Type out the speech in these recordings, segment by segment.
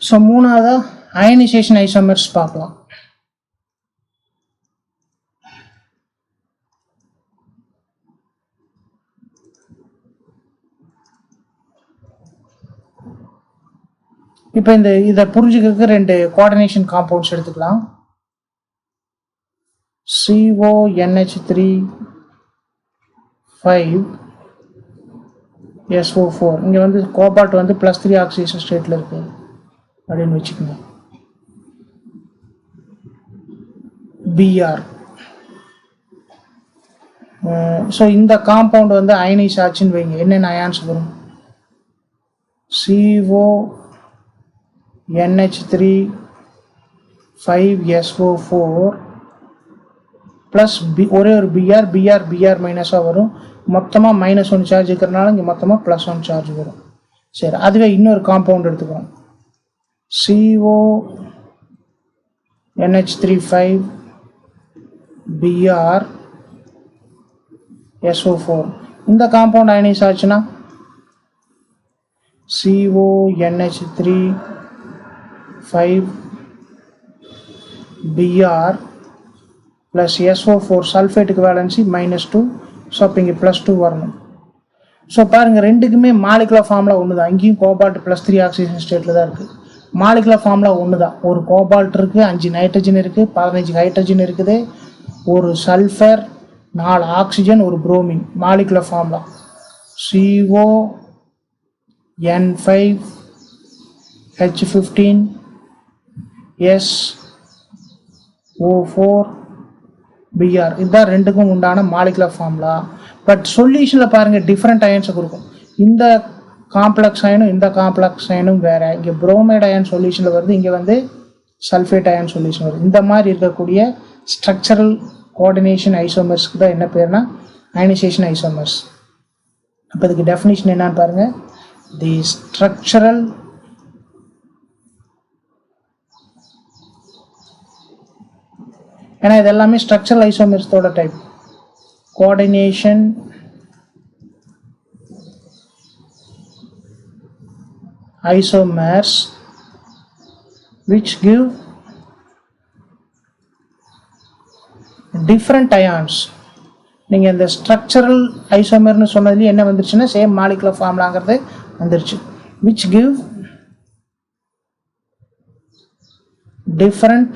So மூணாவதா ionisation isomers பார்க்கலாம். இப்போ இதை புரிஞ்சுக்கிறதுக்கு ரெண்டு கோஆர்டினேஷன் காம்பவுண்ட்ஸ் எடுத்துக்கலாம். CONH3 5SO4. இங்கே வந்து கோபால்ட் வந்து +3 ஆக்சிஜன் ஸ்டேட்டில் இருக்கு அப்படின்னு வச்சுக்கோங்க. Br. ஸோ இந்த காம்பவுண்ட் வந்து அயனைஸ் ஆச்சுன்னு வைங்க, என்னென்ன அயான்ஸ் வரும்? CONH3 5SO4 ப்ளஸ் ஒரே ஒரு Br மைனஸாக வரும். மொத்தமாக -1 சார்ஜ் இருக்கிறனால இங்கே மொத்தமாக +1 சார்ஜ் வரும். சரி, அதுவே இன்னொரு காம்பவுண்ட் எடுத்துக்கிறோம். CONH3 5BrSO4. இந்த காம்பவுண்ட் அயனைஸ் ஆச்சுன்னா CONH3 5Br plus SO4 சல்ஃபேட்டுக்கு valency -2. So அப்போ இங்கே +2 வரணும். ஸோ பாருங்கள், ரெண்டுக்குமே மாலிகுலர் ஃபார்முலா ஒன்று தான். இங்கேயும் கோபால்ட் +3 ஆக்சிஜன் ஸ்டேட்டில் தான் இருக்குது. மாலிகுலர் ஃபார்முலா ஒன்று தான். ஒரு கோபால்ட் இருக்குது, 5 நைட்ரஜன் இருக்குது, 15 ஹைட்ரஜன் இருக்குது, ஒரு சல்ஃபர், 4 ஆக்சிஜன், ஒரு புரோமின். Molecular formula CON5H15SO4Br. இதுதான் ரெண்டுக்கும் உண்டான மாலிகுலர் ஃபார்முலா. பட் சொல்யூஷனில் பாருங்கள், டிஃப்ரெண்ட் அயன்ஸை கொடுக்கும். இந்த காம்ப்ளெக்ஸ் அயனும் இந்த காம்ப்ளெக்ஸ் அயனும் வேறு. இங்கே புரோமைட் அயன் சொல்யூஷனில் வருது, இங்கே வந்து சல்ஃபேட் அயன் சொல்யூஷன் வருது. இந்த மாதிரி இருக்கக்கூடிய ஸ்ட்ரக்சரல் கோஆர்டினேஷன் ஐசோமர்ஸ்க்கு தான் என்ன பேர்னா அயனைசேஷன் ஐசோமர்ஸ். அப்போ இதுக்கு டெஃபினிஷன் என்னன்னு பாருங்கள். தி ஸ்ட்ரக்சரல் ஏன்னா இது எல்லாமே ஸ்ட்ரக்சரல் ஐசோமர்ஸோட type. Coordination isomers which give different ions. நீங்கள் இந்த ஸ்ட்ரக்சரல் ஐசோமர்னு சொன்னதுலேயே என்ன வந்துருச்சுன்னா சேம் மாலிகுலர் ஃபார்முலாங்கிறது வந்துருச்சு. which give different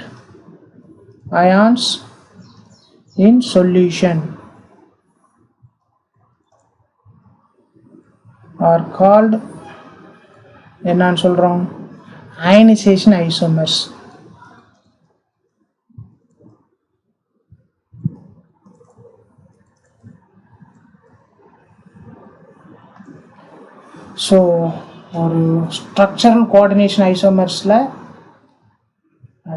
ions in solution are called என்னன்னு சொல்கிறோம்? Ionisation isomers. ஸோ ஒரு ஸ்ட்ரக்சரல் கோஆர்டினேஷன் ஐசோமர்ஸில்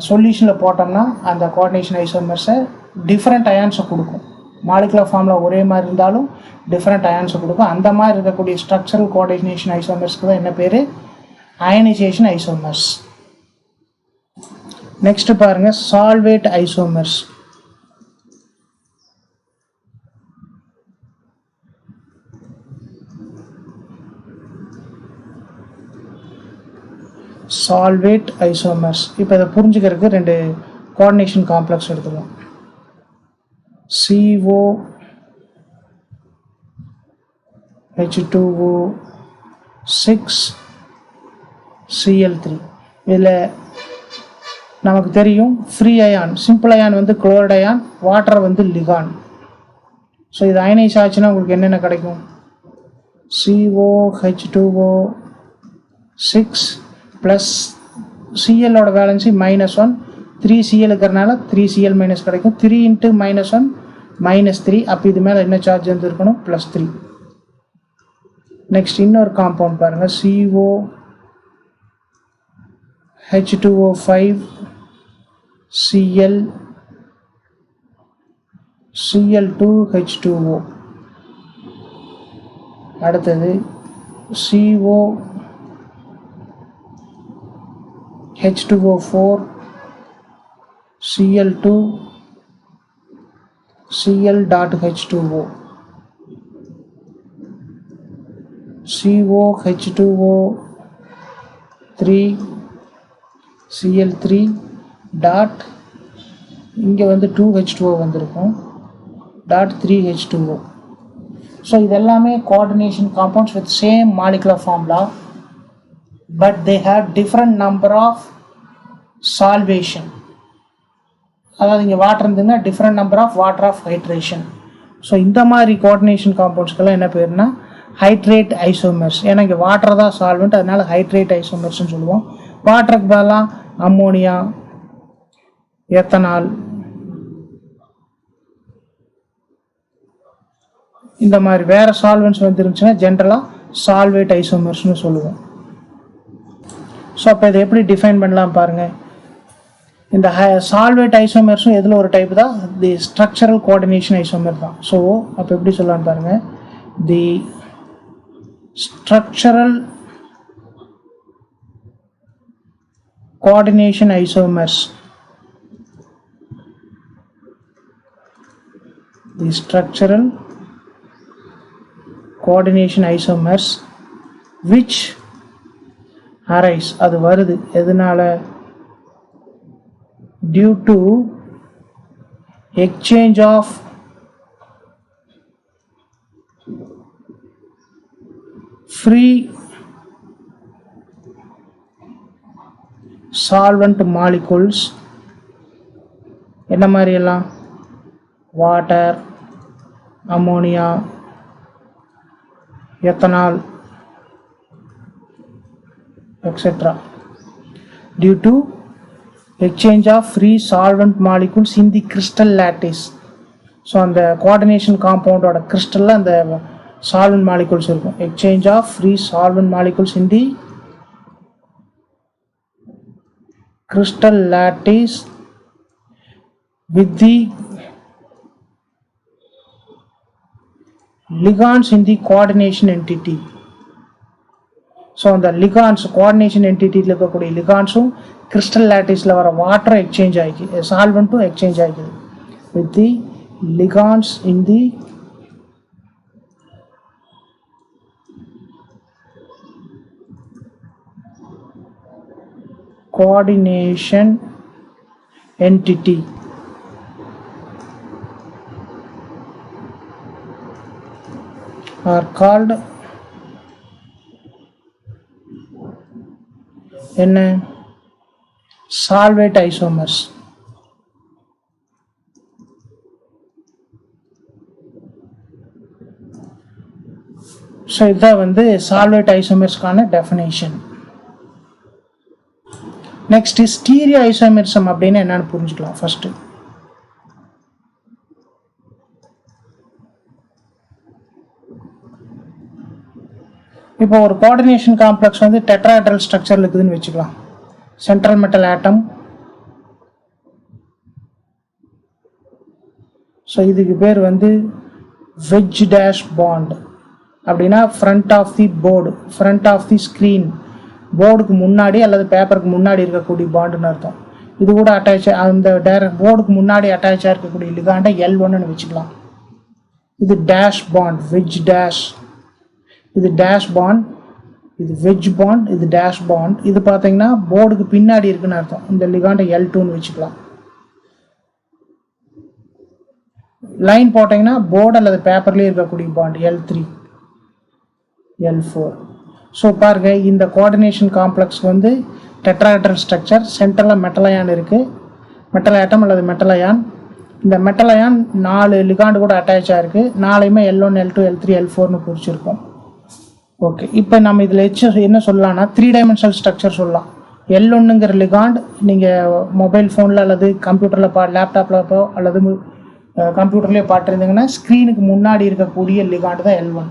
சொல்யூஷனில் போட்டோம்னா அந்த கோஆர்டினேஷன் ஐசோமர்ஸை டிஃப்ரெண்ட் அயான்ஸை கொடுக்கும். மாலிகுலர் ஃபார்முலா ஒரே மாதிரி இருந்தாலும் டிஃப்ரெண்ட் அயான்ஸை கொடுக்கும். அந்த மாதிரி இருக்கக்கூடிய ஸ்ட்ரக்சரல் கோஆர்டினேஷன் ஐசோமர்ஸ்க்கு தான் என்ன பேர்? Ionisation isomers. நெக்ஸ்ட் பாருங்க, சால்வேட் ஐசோமர்ஸ். சால்வேட் ஐசோமர்ஸ். இப்போ இதை புரிஞ்சுக்கிறதுக்கு ரெண்டு கோஆர்டினேஷன் காம்ப்ளெக்ஸ் எடுத்துக்கலாம். COH2O6Cl3. இதில் நமக்கு தெரியும் ஃப்ரீ அயான், சிம்பிள் அயான் வந்து குளோரைட் அயான், வாட்டர் வந்து லிகான். ஸோ இது அயனைஸ் ஆச்சுன்னா உங்களுக்கு என்னென்ன கிடைக்கும்? COH2O6 ப்ளஸ் சிஎல்லோட வேலன்சி -1, 3Cl இருக்கிறனால 3Cl மைனஸ் கிடைக்கும். 3 × -1 -3. அப்போ இது மேலே என்ன சார்ஜ் வந்து இருக்கணும்? +3. நெக்ஸ்ட் இன்னொரு காம்பவுண்ட் பாருங்கள், COH2O5Cl2H2O. அடுத்தது COH2O4Cl2Cl.H2O. COH2O3 Cl3 டாட் இங்கே வந்து 2H2O வந்திருக்கும் டாட் 3H2O. ஸோ இதெல்லாமே coordination compounds with same molecular formula, but they have different number of solvation. அதாவது இங்கே வாட்டர் இருந்ததுன்னா different number of water of hydration. So இந்த மாதிரி கோஆர்டினேஷன் காம்பவுண்ட்ஸ்க்கெல்லாம் என்ன பேருனா ஹைட்ரேட் ஐசோமர்ஸ். ஏன்னா இங்கே வாட்டர் தான் சால்வெண்ட், அதனால ஹைட்ரேட் ஐசோமர்ஸ்ன்னு சொல்லுவோம். வாட்டருக்கு பதிலாக அம்மோனியா, எத்தனால், இந்த மாதிரி வேறு சால்வெண்ட்ஸ் வந்துருந்துச்சுன்னா ஜென்ரலாக சால்வேட் ஐசோமர்ஸ்னு சொல்லுவோம். ஸோ அப்போ இதை எப்படி டிஃபைன் பண்ணலாம் பாருங்கள். இந்த சால்வேட் ஐசோமர்ஸும் எதில் ஒரு டைப் தான், தி ஸ்ட்ரக்சரல் கோஆர்டினேஷன் ஐசோமர் தான். ஸோ அப்போ எப்படி சொல்லலான்னு பாருங்கள். The structural coordination isomers, the structural coordination isomers which arise, அது வருது எதனால, due to exchange of free solvent molecules. என்ன மாதிரி எல்லாம், water, ammonia, ethanol, etc. due to exchange of free solvent molecules in the crystal lattice. So அந்த coordination காம்பவுண்டோட கிறிஸ்டலில் அந்த சால்வெண்ட் மாலிகூல்ஸ் இருக்கும். Exchange of free solvent molecules in the crystal lattice with the ligands in the coordination entity. So அந்த ligands coordination என்டிட்டியில் இருக்கக்கூடிய லிகான்ஸும் crystal லேட்டிஸில் வர வாட்டரும் எக்ஸ்சேஞ்ச் ஆகிக்குது, சால்வெண்ட்டும் எக்ஸ்சேஞ்ச் ஆகிக்குது with the ligands in the coordination entity. are called என்ன, சால்வேட் ஐசோமர்ஸ். ஸோ இதுதான் வந்து சால்வேட் ஐசோமர்ஸ்க்கான டெஃபினேஷன். நெக்ஸ்ட் ஸ்டீரியோ ஐசோமர்சம் அப்படின்னு என்னன்னு புரிஞ்சுக்கலாம். ஃபர்ஸ்ட் இப்போ ஒரு கோஆர்டினேஷன் காம்ப்ளெக்ஸ் வந்து டெட்ராஹெட்ரல் ஸ்ட்ரக்சரில் இருக்குதுன்னு வச்சுக்கலாம். சென்ட்ரல் மெட்டல் ஆட்டம். ஸோ இதுக்கு பேர் வந்து வெஜ் டேஷ் பாண்ட். அப்படின்னா front of the board, front of the screen, போர்டுக்கு முன்னாடி அல்லது பேப்பருக்கு முன்னாடி இருக்கக்கூடிய பாண்டுன்னு அர்த்தம். இது கூட அட்டாச், அந்த போர்டுக்கு முன்னாடி அட்டாச்சாக இருக்கக்கூடிய லிகாண்டை L1ன்னு வச்சுக்கலாம். இது டேஷ் பாண்ட், வெஜ் டேஷ். இது டேஷ் பாண்ட், இது வெஜ் பாண்ட், இது டேஷ் பாண்ட். இது பார்த்தீங்கன்னா போர்டுக்கு பின்னாடி இருக்குன்னு அர்த்தம். இந்த லிகாண்டை L2ன்னு வச்சுக்கலாம். லைன் போட்டிங்கன்னா போர்டு அல்லது பேப்பர்லேயே இருக்கக்கூடிய பாண்ட் L3, L4. ஸோ பாருங்க, இந்த கோஆர்டினேஷன் காம்ப்ளெக்ஸ் வந்து டெட்ராஹெட்ரல் ஸ்ட்ரக்சர், சென்ட்ரலில் மெட்டல் அயான் இருக்குது, மெட்டல் ஆட்டம் அல்லது மெட்டல் அயான். இந்த மெட்டல் அயான் 4 லிகாண்டு கூட அட்டாச் ஆகிருக்கு. 4யுமே L1, L2, L3, L4ன்னு குறிச்சிருக்கோம். ஓகே, இப்போ நம்ம இதில் என்ன சொல்லலாம்னா 3 டைமென்ஷனல் ஸ்ட்ரக்சர் சொல்லலாம். L1ங்கிற லிகாண்ட் நீங்கள் மொபைல் ஃபோனில் அல்லது கம்ப்யூட்டரில் லேப்டாப்பில் அல்லது கம்ப்யூட்டர்லேயே பார்த்துருந்தீங்கன்னா ஸ்க்ரீனுக்கு முன்னாடி இருக்கக்கூடிய லிகாண்ட் தான் L1.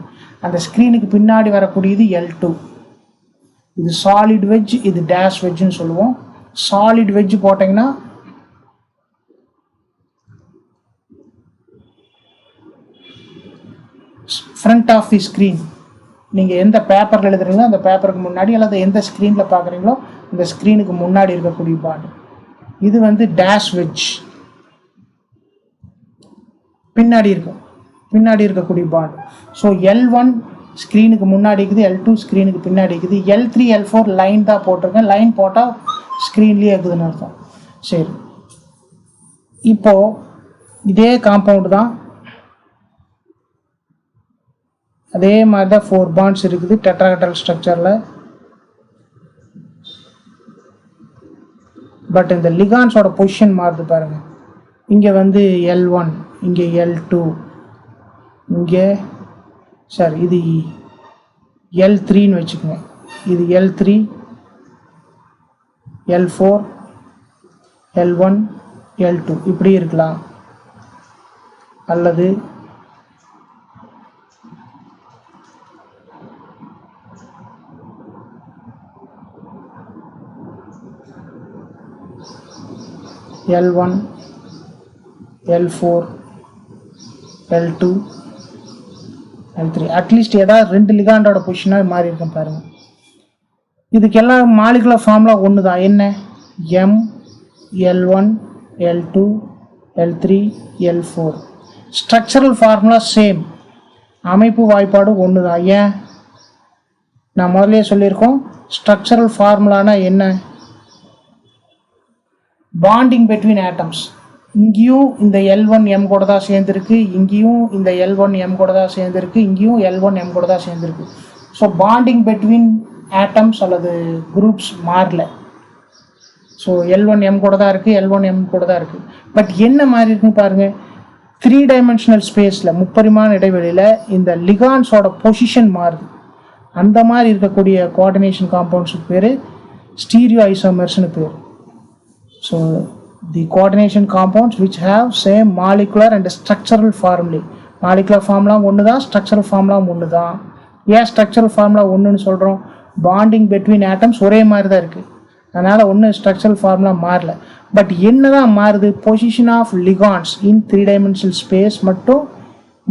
அந்த ஸ்க்ரீனுக்கு பின்னாடி வரக்கூடியது L2. இது சாலிட் வெஜ், இது டேஷ் வெஜ்ஜுன்னு சொல்லுவோம். சாலிட் வெஜ் போட்டிங்கன்னா ஃப்ரண்ட் ஆஃப் தி ஸ்க்ரீன், நீங்கள் எந்த பேப்பரில் எழுதுறீங்களோ அந்த பேப்பருக்கு முன்னாடி அல்லது எந்த ஸ்க்ரீனில் பார்க்குறீங்களோ அந்த ஸ்க்ரீனுக்கு முன்னாடி இருக்கக்கூடிய பாண்ட். இது வந்து டேஷ் வெஜ், பின்னாடி இருக்கும், பின்னாடி இருக்கக்கூடிய பாண்ட். ஸோ L1 ஸ்க்ரீனுக்கு முன்னாடி இருக்குது, L2 ஸ்க்ரீனுக்கு பின்னாடி இருக்குது. L3, L4 லைன் தான் போட்டிருக்கேன். லைன் போட்டால் ஸ்க்ரீன்லேயே இருக்குதுன்னு அர்த்தம். சரி, இப்போது இதே காம்பவுண்டு தான், அதே மாதிரி தான் 4 பாண்ட்ஸ் இருக்குது டெட்ராஹெட்ரல் ஸ்ட்ரக்சரில். பட் இந்த லிகான்ஸோட பொசிஷன் மாறுது பாருங்கள். இங்கே வந்து L1, இங்கே L2, இங்கே சார் இது L3ன்னு வச்சுக்கோங்க. இது L3, L4, L1, L2 இப்படி இருக்கலாம். அல்லது L1, L4, L2, L3 at least ஏதாவது 2 லிகாண்டோட பொசிஷனாக மாறி இருக்கும் பாருங்கள். இதுக்கெல்லாம் மாலிகுலர் ஃபார்முலா ஒன்று தான். என்ன? M, L1, L2, L3, L4. Structural formula same, அமைப்பு வாய்ப்பாடு ஒன்று தான். ஏன்? நான் முதல்ல சொல்லியிருக்கோம், ஸ்ட்ரக்சரல் ஃபார்முலானா என்ன? Bonding between atoms. இங்கேயும் இந்த L1M கூட தான் சேர்ந்துருக்கு, இங்கேயும் இந்த L1M கூட தான் சேர்ந்துருக்கு, இங்கேயும் L1M கூட தான் சேர்ந்துருக்கு. ஸோ பாண்டிங் பிட்வீன் ஆட்டம்ஸ் அல்லது குரூப்ஸ் மாறல. ஸோ L1M கூட தான் இருக்குது, L1M கூட தான் இருக்குது. பட் என்ன மாதிரி இருக்குன்னு பாருங்கள். 3 டைமென்ஷனல் ஸ்பேஸில், முப்பரிமாண இடைவெளியில் இந்த லிகான்ஸோட பொசிஷன் மாறுது. அந்த மாதிரி இருக்கக்கூடிய கோஆர்டினேஷன் காம்பவுண்ட்ஸுக்கு பேர் ஸ்டீரியோ ஐசோமர்ஸ்னு பேர். So the coordination compounds which have same molecular and structural formulae. Molecular ஃபார்முலாம் ஒன்று தான், ஸ்ட்ரக்சரல் ஃபார்முலாம் ஒன்று தான். ஏன் ஸ்ட்ரக்சரல் ஃபார்முலா ஒன்றுன்னு சொல்கிறோம்? பாண்டிங் பிட்வீன் ஆட்டம்ஸ் ஒரே மாதிரி தான் இருக்குது, அதனால் ஒன்று ஸ்ட்ரக்சரல் ஃபார்முலா மாறல. பட் என்ன தான் மாறுது? Position of ligands in 3 dimensional space மட்டும்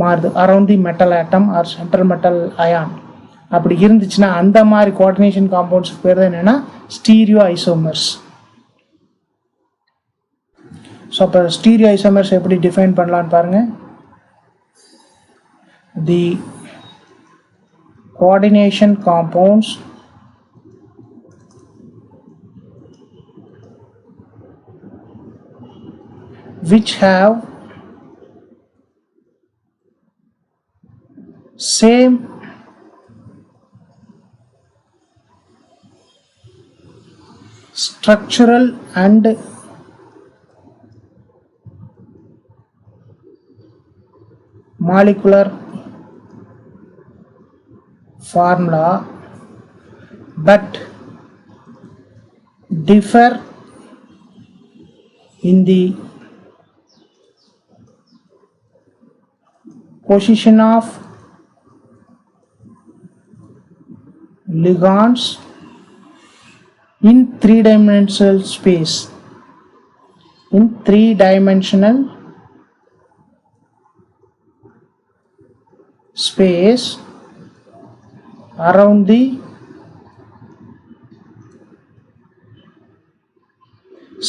மாறுது around the metal atom or central metal ion. அப்படி இருந்துச்சுன்னா அந்த மாதிரி கோஆர்டினேஷன் காம்பவுண்ட்ஸ் பேர் தான் என்னென்னா ஸ்டீரியோ ஐசோமர்ஸ். ஸோ அப்போ ஸ்டீரியோ ஐசோமர்ஸ் எப்படி டிஃபைன் பண்ணலான்னு பாருங்கள். தி coordination compounds which have same structural and molecular formula but differ in the position of ligands in 3-dimensional space. In 3-dimensional space around the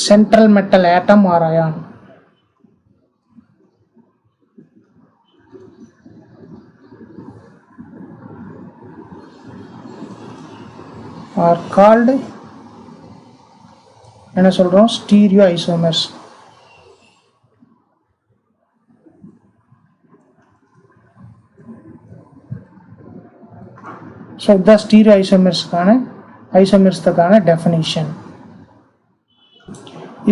central metal atom or ion. Are called என்ன சொல்றோம்? Stereo isomers. So இதுதான் stereo ஐசோமர்ஸ்க்கான definition.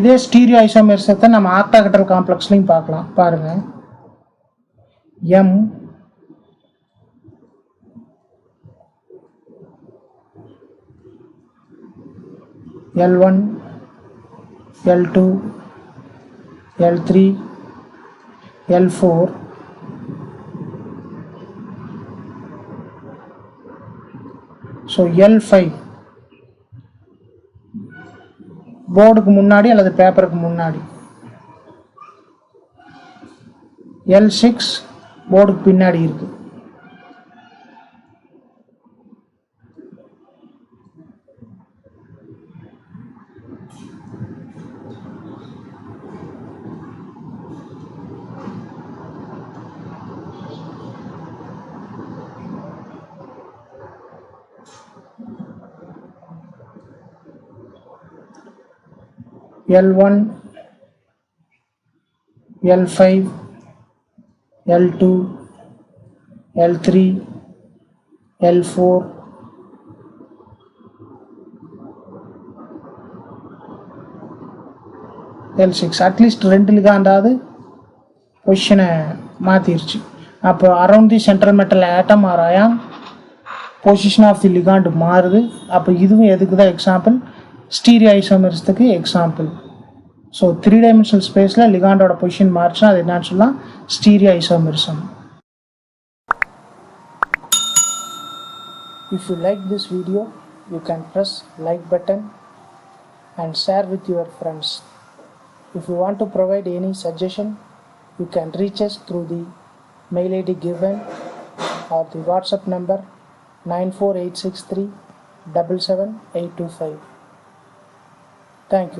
இதே stereo ஐசோமர்ஸை நம்ம octahedral காம்ப்ளெக்ஸ்லையும் பார்க்கலாம். பாருங்க, M L1 L2 L3 L4 so L5 போர்டுக்கு முன்னாடி அல்லது பேப்பருக்கு முன்னாடி, L6 போர்டுக்கு பின்னாடி இருக்கு. L1, L5, L2, L3, L4, L6 at least 2 லிகாண்டாவது பொசிஷனை மாற்றிருச்சு. அப்போ around the central metal atom or ion position of the ligand மாறுது. அப்போ இதுவும் எதுக்கு தான் எக்ஸாம்பிள்? ஸ்டீரியோ ஐசோமர்ஸுக்கு எக்ஸாம்பிள். ஸோ 3 டைமென்ஷனல் ஸ்பேஸில் லிகாண்டோட பொசிஷன் மாறிச்சுன்னா அது என்னன்னு சொல்லலாம்? Stereo isomerism. If you like this video, you can press like button and share with your friends. If you want to provide any suggestion, you can reach us through the mail ID given or the WhatsApp number 94863 77825. Thank you.